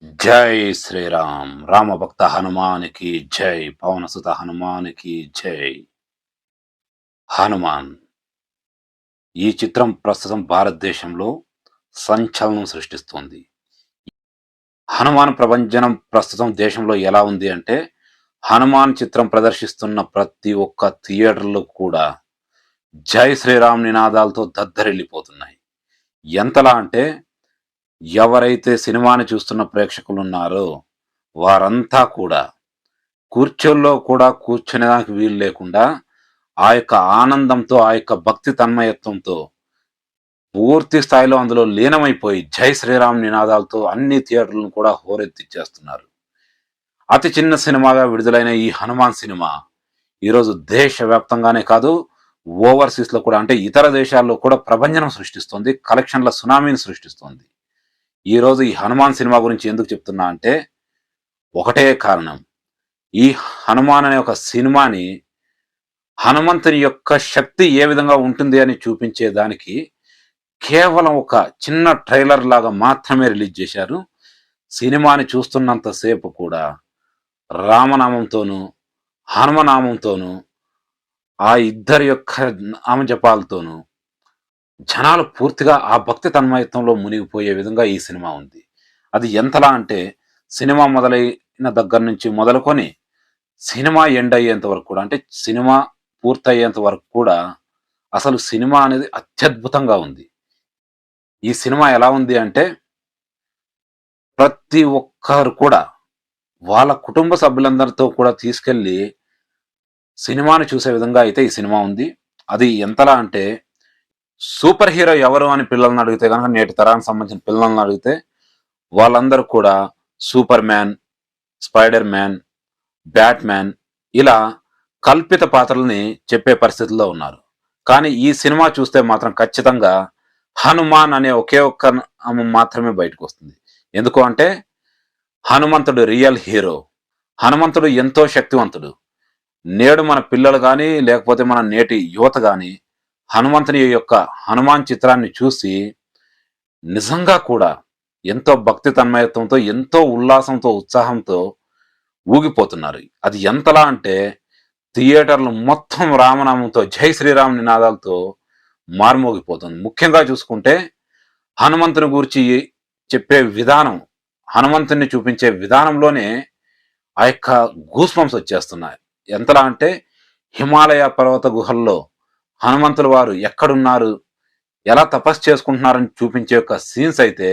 జై శ్రీరామ్ రామభక్త హనుమానికి జై పవనసుత హనుమానికి జై. హనుమాన్ ఈ చిత్రం ప్రస్తుతం భారతదేశంలో సంచలనం సృష్టిస్తోంది. హనుమాన్ ప్రభంజనం ప్రస్తుతం దేశంలో ఎలా ఉంది అంటే, హనుమాన్ చిత్రం ప్రదర్శిస్తున్న ప్రతి ఒక్క థియేటర్లు కూడా జై శ్రీరామ్ నినాదాలతో దద్దరిల్లిపోతున్నాయి. ఎంతలా అంటే, ఎవరైతే సినిమాని చూస్తున్న ప్రేక్షకులున్నారో వారంతా కూడా కూర్చోల్లో కూడా కూర్చునేదానికి వీలు లేకుండా, ఆ యొక్క ఆనందంతో, ఆ యొక్క భక్తి తన్మయత్వంతో పూర్తి స్థాయిలో అందులో లీనమైపోయి జై శ్రీరామ్ నినాదాలతో అన్ని థియేటర్లను కూడా హోరెత్తిచ్చేస్తున్నారు. అతి చిన్న సినిమాగా విడుదలైన ఈ హనుమాన్ సినిమా ఈరోజు దేశవ్యాప్తంగానే కాదు, ఓవర్‌సీస్‌లో కూడా అంటే ఇతర దేశాల్లో కూడా ప్రభంజనం సృష్టిస్తోంది. కలెక్షన్‌ల సునామీని సృష్టిస్తోంది. ఈరోజు ఈ హనుమాన్ సినిమా గురించి ఎందుకు చెప్తున్నా అంటే, ఒకటే కారణం. ఈ హనుమాన్ అనే ఒక సినిమాని హనుమంతుని యొక్క శక్తి ఏ విధంగా ఉంటుంది అని చూపించే దానికి కేవలం ఒక చిన్న ట్రైలర్ లాగా మాత్రమే రిలీజ్ చేశారు. సినిమాని చూస్తున్నంత సేపు కూడా రామనామంతోనూ, హనుమనామంతోనూ, ఆ ఇద్దరి యొక్క నామజపాలతోనూ జనాలు పూర్తిగా ఆ భక్తి తన్మయత్వంలో మునిగిపోయే విధంగా ఈ సినిమా ఉంది. అది ఎంతలా అంటే, సినిమా మొదలైన దగ్గర నుంచి మొదలుకొని సినిమా ఎండ్ అయ్యేంత వరకు కూడా, అంటే సినిమా పూర్తయ్యేంత వరకు కూడా అసలు సినిమా అనేది అత్యద్భుతంగా ఉంది. ఈ సినిమా ఎలా ఉంది అంటే, ప్రతి ఒక్కరు కూడా వాళ్ళ కుటుంబ సభ్యులందరితో కూడా తీసుకెళ్ళి సినిమాని చూసే విధంగా అయితే ఈ సినిమా ఉంది. అది ఎంతలా అంటే, సూపర్ హీరో ఎవరు అని పిల్లల్ని అడిగితే గనక, నేటి తరానికి సంబంధించిన పిల్లల్ని అడిగితే వాళ్ళందరూ కూడా super man, spider man, bat man ఇలా కల్పిత పాత్రలని చెప్పే పరిస్థితుల్లో ఉన్నారు. కానీ ఈ సినిమా చూస్తే మాత్రం ఖచ్చితంగా హనుమాన్ అనే ఒకే ఒక్క నామం మాత్రమే బయటకొస్తుంది. ఎందుకు అంటే, హనుమంతుడు రియల్ హీరో. హనుమంతుడు ఎంతో శక్తివంతుడు. నేడు మన పిల్లలు గాని, లేకపోతే మన నేటి యువత గాని హనుమంతుని యొక్క హనుమాన్ చిత్రాన్ని చూసి నిజంగా కూడా ఎంతో భక్తి తన్మయత్వంతో, ఎంతో ఉల్లాసంతో, ఉత్సాహంతో ఊగిపోతున్నారు. అది ఎంతలా అంటే, థియేటర్లు మొత్తం రామనామంతో, జై శ్రీరామ్ నినాదాలతో మార్మోగిపోతుంది. ముఖ్యంగా చూసుకుంటే హనుమంతుని గూర్చి చెప్పే విధానం, హనుమంతుడిని చూపించే విధానంలోనే ఆ యొక్క గూస్‌బంప్స్ వచ్చేస్తున్నాయి. ఎంతలా అంటే, హిమాలయ పర్వత గుహల్లో హనుమంతుల వారు ఎక్కడున్నారు, ఎలా తపస్సు చేసుకుంటున్నారని చూపించే యొక్క సీన్స్ అయితే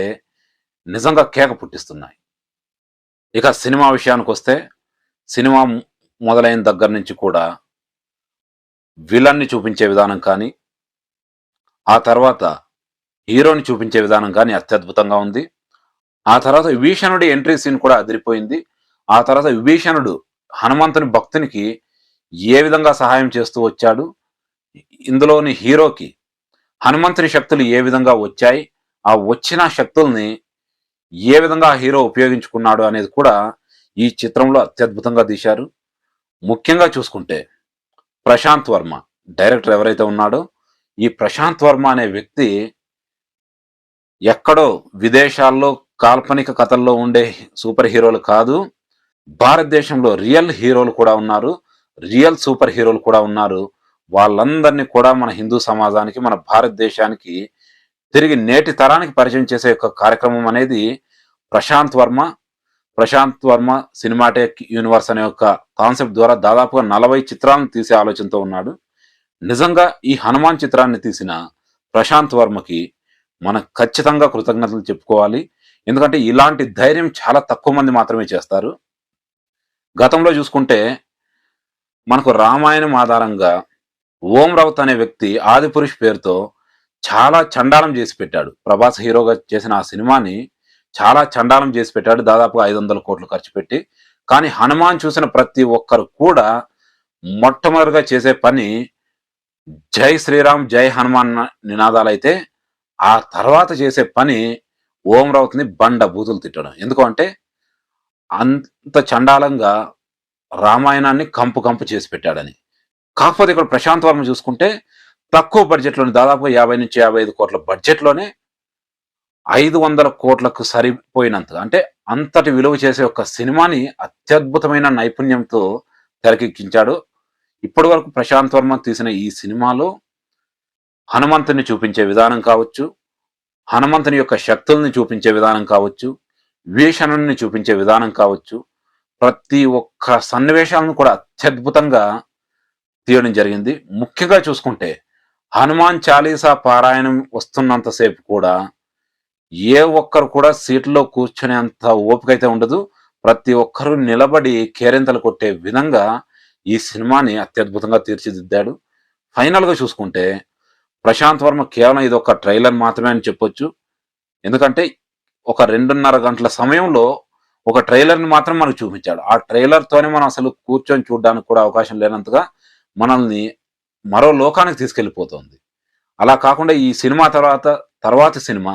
నిజంగా కేక పుట్టిస్తున్నాయి. ఇక సినిమా విషయానికొస్తే, సినిమా మొదలైన దగ్గర నుంచి కూడా విలన్‌ని చూపించే విధానం కానీ, ఆ తర్వాత హీరోని చూపించే విధానం కానీ అత్యద్భుతంగా ఉంది. ఆ తర్వాత విభీషణుడి ఎంట్రీ సీన్ కూడా అదిరిపోయింది. ఆ తర్వాత విభీషణుడు హనుమంతుని భక్తునికి ఏ విధంగా సహాయం చేస్తూ వచ్చాడు, ఇందులోని హీరోకి హనుమంతుని శక్తులు ఏ విధంగా వచ్చాయి, ఆ వచ్చిన శక్తుల్ని ఏ విధంగా ఆ హీరో ఉపయోగించుకున్నాడు అనేది కూడా ఈ చిత్రంలో అత్యద్భుతంగా తీశారు. ముఖ్యంగా చూసుకుంటే ప్రశాంత్ వర్మ డైరెక్టర్ ఎవరైతే ఉన్నాడో, ఈ ప్రశాంత్ వర్మ అనే వ్యక్తి ఎక్కడో విదేశాల్లో కాల్పనిక కథల్లో ఉండే సూపర్ హీరోలు కాదు. భారతదేశంలో రియల్ హీరోలు కూడా ఉన్నారు. రియల్ సూపర్ హీరోలు కూడా ఉన్నారు. వాళ్ళందరినీ కూడా మన హిందూ సమాజానికి, మన భారతదేశానికి తిరిగి నేటి తరానికి పరిచయం చేసే యొక్క కార్యక్రమం అనేది ప్రశాంత్ వర్మ, ప్రశాంత్ వర్మ సినిమాటిక్ యూనివర్స్ అనే ఒక కాన్సెప్ట్ ద్వారా దాదాపుగా 40 చిత్రాలను తీసే ఆలోచనతో ఉన్నాడు. నిజంగా ఈ హనుమాన్ చిత్రాన్ని తీసిన ప్రశాంత్ వర్మకి మనం ఖచ్చితంగా కృతజ్ఞతలు చెప్పుకోవాలి. ఎందుకంటే ఇలాంటి ధైర్యం చాలా తక్కువ మంది మాత్రమే చేస్తారు. గతంలో చూసుకుంటే మనకు రామాయణం ఆధారంగా ఓం రౌత్ అనే వ్యక్తి 'ఆదిపురుష్' పేరుతో చాలా చండాలం చేసి పెట్టాడు. ప్రభాస్ హీరోగా చేసిన ఆ సినిమాని చాలా చండాలం చేసి పెట్టాడు. దాదాపుగా 500 కోట్లు ఖర్చు పెట్టి. కానీ హనుమాన్ చూసిన ప్రతి ఒక్కరు కూడా మొట్టమొదటిగా చేసే పని జై శ్రీరామ్, జై హనుమాన్ నినాదాలైతే, ఆ తర్వాత చేసే పని ఓం రౌత్‌ని బండ బూతులు తిట్టడం. ఎందుకు అంటే, అంత చండాలంగా రామాయణాన్ని కంపు కంపు చేసి పెట్టాడని. కాకపోతే ఇక్కడ ప్రశాంత్ వర్మ చూసుకుంటే తక్కువ బడ్జెట్‌లోనే దాదాపుగా 50-55 కోట్ల బడ్జెట్‌లోనే 500 కోట్లకు సరిపోయినంతగా, అంటే అంతటి విలువ చేసే ఒక సినిమాని అత్యద్భుతమైన నైపుణ్యంతో తెరకెక్కించాడు. ఇప్పటి వరకు ప్రశాంత్ వర్మ తీసిన ఈ సినిమాలో హనుమంతుని చూపించే విధానం కావచ్చు, హనుమంతుని యొక్క శక్తుల్ని చూపించే విధానం కావచ్చు, విభీషణుడిని చూపించే విధానం కావచ్చు, ప్రతి ఒక్క సన్నివేశాలను కూడా అత్యద్భుతంగా తీయడం జరిగింది. ముఖ్యంగా చూసుకుంటే హనుమాన్ చాలీసా పారాయణం వస్తున్నంత సేపు కూడా ఏ ఒక్కరు కూడా సీట్లో కూర్చునేంత ఓపిక అయితే ఉండదు. ప్రతి ఒక్కరు నిలబడి కేరింతలు కొట్టే విధంగా ఈ సినిమాని అత్యద్భుతంగా తీర్చిదిద్దాడు. ఫైనల్‌గా చూసుకుంటే ప్రశాంత్ వర్మ కేవలం ఇదొక ట్రైలర్ మాత్రమే అని చెప్పొచ్చు. ఎందుకంటే ఒక 2:30 గంటల సమయంలో ఒక ట్రైలర్‌ని మాత్రం మనకు చూపించాడు. ఆ ట్రైలర్‌తోనే మనం అసలు కూర్చొని చూడడానికి కూడా అవకాశం లేనంతగా మనల్ని మరో లోకానికి తీసుకెళ్ళిపోతుంది. అలా కాకుండా ఈ సినిమా తర్వాతి సినిమా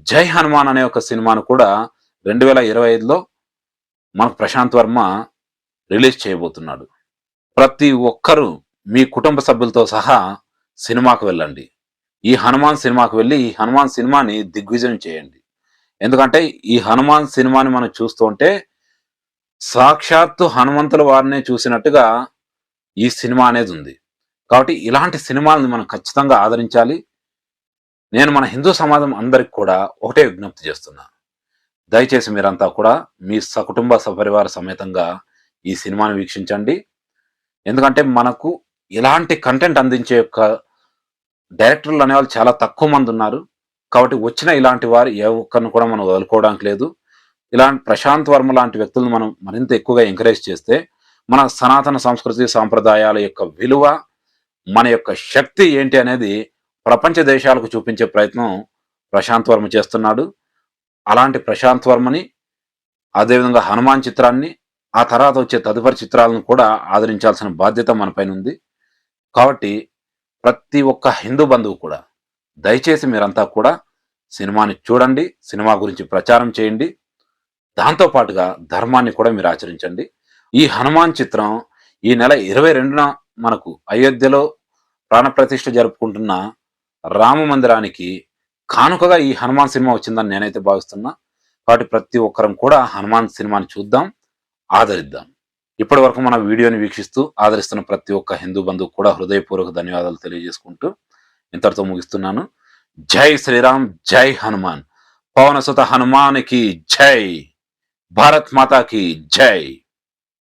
'జై హనుమాన్' అనే ఒక సినిమాను కూడా 2025లో మనకు ప్రశాంత్ వర్మ రిలీజ్ చేయబోతున్నాడు. ప్రతి ఒక్కరూ మీ కుటుంబ సభ్యులతో సహా సినిమాకు వెళ్ళండి. ఈ హనుమాన్ సినిమాకు వెళ్ళి ఈ హనుమాన్ సినిమాని దిగ్విజయం చేయండి. ఎందుకంటే ఈ హనుమాన్ సినిమాని మనం చూస్తూ ఉంటే సాక్షాత్తు హనుమంతుల వారినే చూసినట్టుగా ఈ సినిమా అనేది ఉంది. కాబట్టి ఇలాంటి సినిమాలను మనం ఖచ్చితంగా ఆదరించాలి. నేను మన హిందూ సమాజం అందరికి కూడా ఒకటే విజ్ఞప్తి చేస్తున్నా. దయచేసి మీరంతా కూడా మీ సకుటుంబ సపరివార సమేతంగా ఈ సినిమాని వీక్షించండి. ఎందుకంటే మనకు ఇలాంటి కంటెంట్ అందించే యొక్క డైరెక్టర్లు అనేవాళ్ళు చాలా తక్కువ మంది ఉన్నారు. కాబట్టి వచ్చిన ఇలాంటి వారు ఏ ఒక్కరిని కూడా మనం వదులుకోవడానికి లేదు. ఇలాంటి ప్రశాంత్ వర్మ లాంటి వ్యక్తులను మనం మరింత ఎక్కువగా ఎంకరేజ్ చేస్తే మన సనాతన సంస్కృతి సాంప్రదాయాల యొక్క విలువ, మన యొక్క శక్తి ఏంటి అనేది ప్రపంచ దేశాలకు చూపించే ప్రయత్నం ప్రశాంత్ వర్మ చేస్తున్నాడు. అలాంటి ప్రశాంత్ వర్మని, అదేవిధంగా హనుమాన్ చిత్రాన్ని, ఆ తర్వాత వచ్చే తదుపరి చిత్రాలను కూడా ఆదరించాల్సిన బాధ్యత మన పైన ఉంది. కాబట్టి ప్రతి ఒక్క హిందూ బంధువు కూడా దయచేసి మీరంతా కూడా సినిమాని చూడండి, సినిమా గురించి ప్రచారం చేయండి. దాంతో పాటుగా ధర్మాన్ని కూడా మీరు ఆచరించండి. ఈ హనుమాన్ చిత్రం ఈ నెల 22న మనకు అయోధ్యలో ప్రాణప్రతిష్ఠ జరుపుకుంటున్న రామ మందిరానికి కానుకగా ఈ హనుమాన్ సినిమా వచ్చిందని నేనైతే భావిస్తున్నా. కాబట్టి ప్రతి ఒక్కరం కూడా హనుమాన్ సినిమాని చూద్దాం, ఆదరిద్దాం. ఇప్పటి వరకు మన వీడియోని వీక్షిస్తూ ఆదరిస్తున్న ప్రతి ఒక్క హిందూ బంధువుకు కూడా హృదయపూర్వక ధన్యవాదాలు తెలియజేసుకుంటూ ఇంతటితో ముగిస్తున్నాను. జై శ్రీరామ్, జై హనుమాన్. పవన సుత హనుమానికి జై. భారత్ మాతాకి జై.